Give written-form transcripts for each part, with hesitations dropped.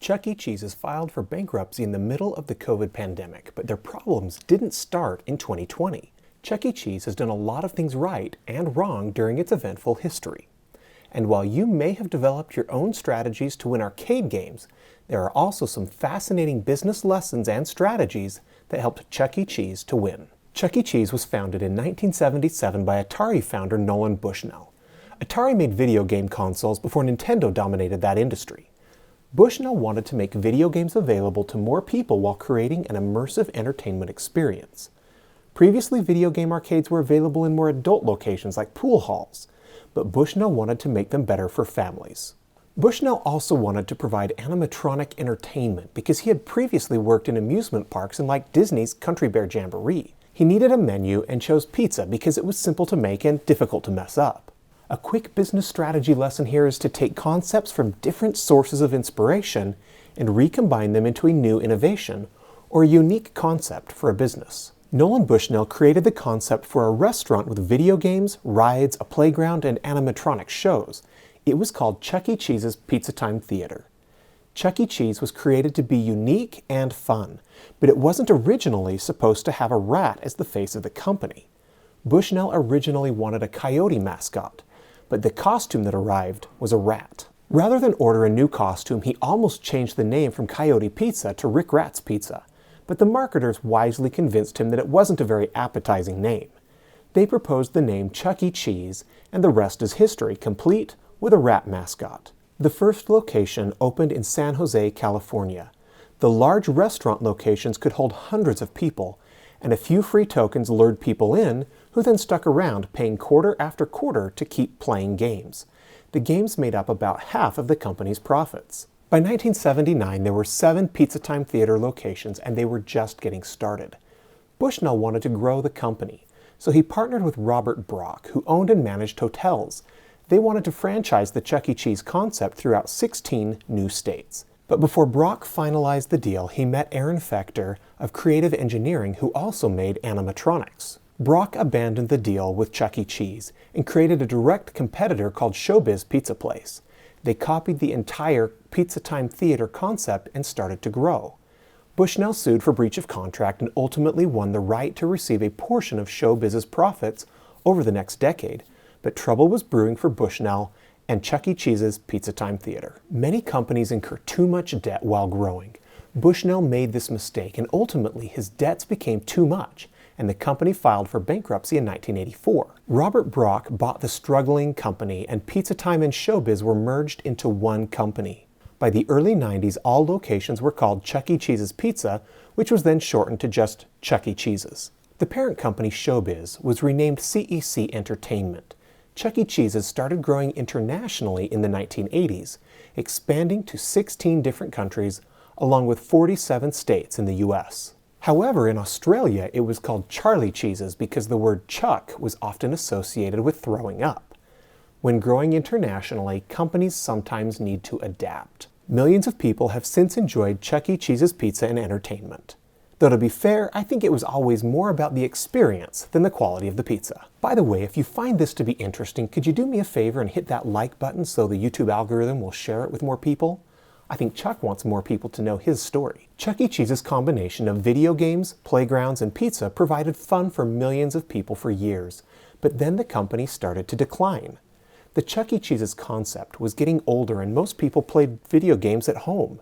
Chuck E. Cheese's filed for bankruptcy in the middle of the COVID pandemic, but their problems didn't start in 2020. Chuck E. Cheese has done a lot of things right and wrong during its eventful history. And while you may have developed your own strategies to win arcade games, there are also some fascinating business lessons and strategies that helped Chuck E. Cheese to win. Chuck E. Cheese was founded in 1977 by Atari founder Robert Bushnell. Atari made video game consoles before Nintendo dominated that industry. Bushnell wanted to make video games available to more people while creating an immersive entertainment experience. Previously, video game arcades were available in more adult locations like pool halls, but Bushnell wanted to make them better for families. Bushnell also wanted to provide animatronic entertainment because he had previously worked in amusement parks and liked Disney's Country Bear Jamboree. He needed a menu and chose pizza because it was simple to make and difficult to mess up. A quick business strategy lesson here is to take concepts from different sources of inspiration and recombine them into a new innovation or a unique concept for a business. Robert Bushnell created the concept for a restaurant with video games, rides, a playground, and animatronic shows. It was called Chuck E. Cheese's Pizza Time Theater. Chuck E. Cheese was created to be unique and fun, but it wasn't originally supposed to have a rat as the face of the company. Bushnell originally wanted a coyote mascot, but the costume that arrived was a rat. Rather than order a new costume, he almost changed the name from Coyote Pizza to Rick Rat's Pizza, but the marketers wisely convinced him that it wasn't a very appetizing name. They proposed the name Chuck E. Cheese, and the rest is history, complete with a rat mascot. The first location opened in San Jose, California. The large restaurant locations could hold hundreds of people, and a few free tokens lured people in, who then stuck around paying quarter after quarter to keep playing games. The games made up about half of the company's profits. By 1979, there were 7 Pizza Time Theater locations, and they were just getting started. Bushnell wanted to grow the company, so he partnered with Robert Brock, who owned and managed hotels. They wanted to franchise the Chuck E. Cheese concept throughout 16 new states. But before Brock finalized the deal, he met Aaron Fechter of Creative Engineering, who also made animatronics. Brock abandoned the deal with Chuck E. Cheese and created a direct competitor called Showbiz Pizza Place. They copied the entire Pizza Time Theater concept and started to grow. Bushnell sued for breach of contract and ultimately won the right to receive a portion of Showbiz's profits over the next decade, but trouble was brewing for Bushnell and Chuck E. Cheese's Pizza Time Theater. Many companies incur too much debt while growing. Bushnell made this mistake, and ultimately his debts became too much, and the company filed for bankruptcy in 1984. Robert Brock bought the struggling company, and Pizza Time and Showbiz were merged into one company. By the early 90s, all locations were called Chuck E. Cheese's Pizza, which was then shortened to just Chuck E. Cheese's. The parent company, Showbiz, was renamed CEC Entertainment. Chuck E. Cheese's started growing internationally in the 1980s, expanding to 16 different countries, along with 47 states in the U.S. However, in Australia, it was called Charlie Cheese's because the word Chuck was often associated with throwing up. When growing internationally, companies sometimes need to adapt. Millions of people have since enjoyed Chuck E. Cheese's pizza and entertainment. Though to be fair, I think it was always more about the experience than the quality of the pizza. By the way, if you find this to be interesting, could you do me a favor and hit that like button so the YouTube algorithm will share it with more people? I think Chuck wants more people to know his story. Chuck E. Cheese's combination of video games, playgrounds, and pizza provided fun for millions of people for years, but then the company started to decline. The Chuck E. Cheese's concept was getting older and most people played video games at home.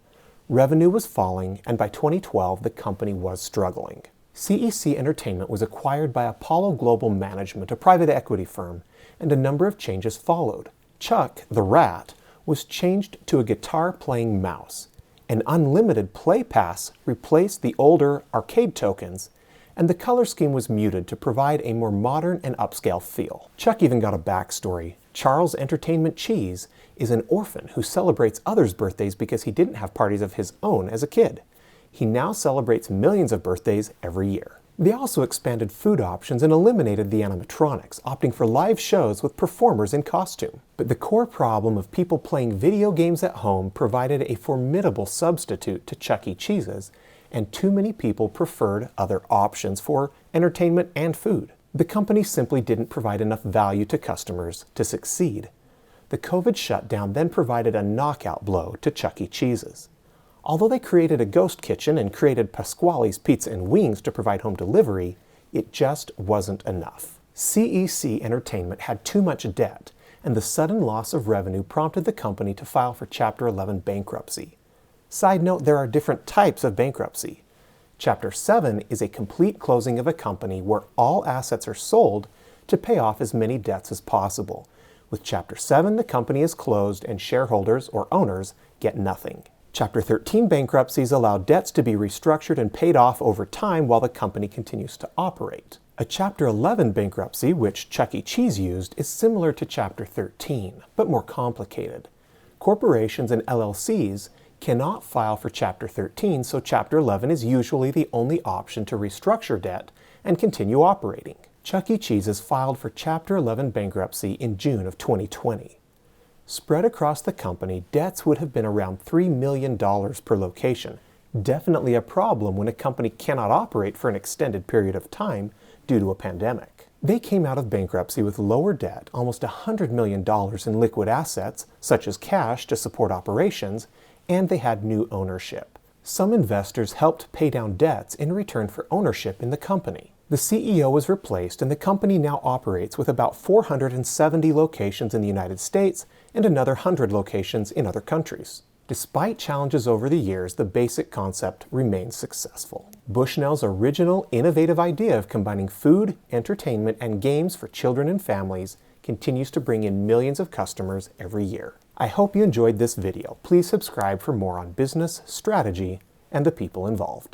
Revenue was falling, and by 2012, the company was struggling. CEC Entertainment was acquired by Apollo Global Management, a private equity firm, and a number of changes followed. Chuck, the rat, was changed to a guitar-playing mouse. An unlimited play pass replaced the older arcade tokens, and the color scheme was muted to provide a more modern and upscale feel. Chuck even got a backstory. Charles Entertainment Cheese is an orphan who celebrates others' birthdays because he didn't have parties of his own as a kid. He now celebrates millions of birthdays every year. They also expanded food options and eliminated the animatronics, opting for live shows with performers in costume. But the core problem of people playing video games at home provided a formidable substitute to Chuck E. Cheese's, and too many people preferred other options for entertainment and food. The company simply didn't provide enough value to customers to succeed. The COVID shutdown then provided a knockout blow to Chuck E. Cheese's. Although they created a ghost kitchen and created Pasquale's Pizza and Wings to provide home delivery, it just wasn't enough. CEC Entertainment had too much debt, and the sudden loss of revenue prompted the company to file for Chapter 11 bankruptcy. Side note, there are different types of bankruptcy. Chapter 7 is a complete closing of a company where all assets are sold to pay off as many debts as possible. With Chapter 7, the company is closed and shareholders or owners get nothing. Chapter 13 bankruptcies allow debts to be restructured and paid off over time while the company continues to operate. A Chapter 11 bankruptcy, which Chuck E. Cheese used, is similar to Chapter 13, but more complicated. Corporations and LLCs cannot file for Chapter 13, so Chapter 11 is usually the only option to restructure debt and continue operating. Chuck E. Cheese has filed for Chapter 11 bankruptcy in June of 2020. Spread across the company, debts would have been around $3 million per location. Definitely a problem when a company cannot operate for an extended period of time due to a pandemic. They came out of bankruptcy with lower debt, almost $100 million in liquid assets, such as cash to support operations, and they had new ownership. Some investors helped pay down debts in return for ownership in the company. The CEO was replaced, and the company now operates with about 470 locations in the United States and another 100 locations in other countries. Despite challenges over the years, the basic concept remains successful. Bushnell's original, innovative idea of combining food, entertainment, and games for children and families continues to bring in millions of customers every year. I hope you enjoyed this video. Please subscribe for more on business, strategy, and the people involved.